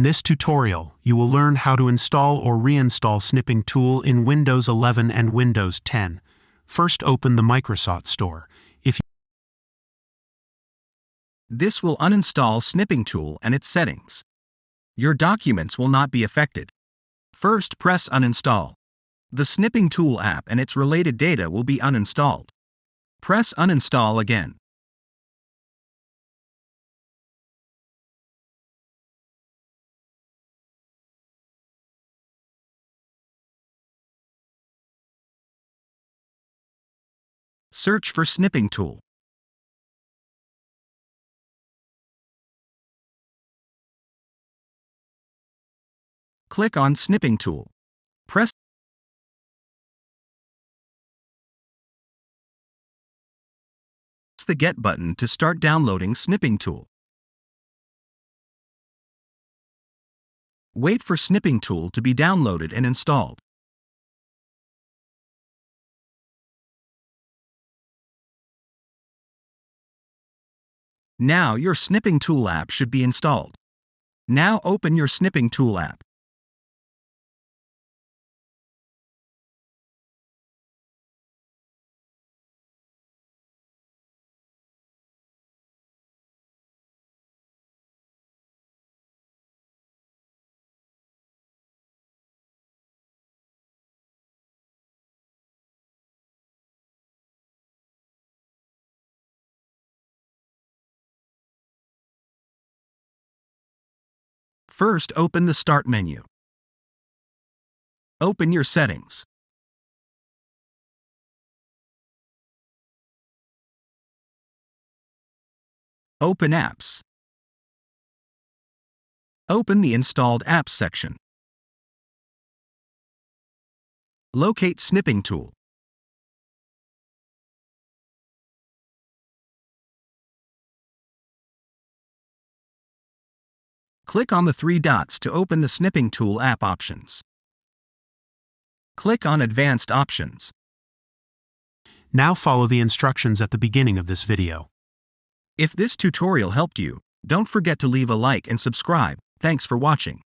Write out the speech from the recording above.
this tutorial, you will learn how to install or reinstall Snipping Tool in Windows 11 and Windows 10. First, open the Microsoft Store. This will uninstall Snipping Tool and its settings. Your documents will not be affected. First, press Uninstall. The Snipping Tool app and its related data will be uninstalled. Press Uninstall again. Search for Snipping Tool. Click on Snipping Tool. Press the Get button to start downloading Snipping Tool. Wait for Snipping Tool to be downloaded and installed. Now your Snipping Tool app should be installed. Now open your Snipping Tool app. First, open the Start menu. Open your settings. Open Apps. Open the Installed Apps section. Locate Snipping Tool. Click on the three dots to open the Snipping Tool app options. Click on Advanced Options. Now follow the instructions at the beginning of this video. If this tutorial helped you, don't forget to leave a like and subscribe. Thanks for watching.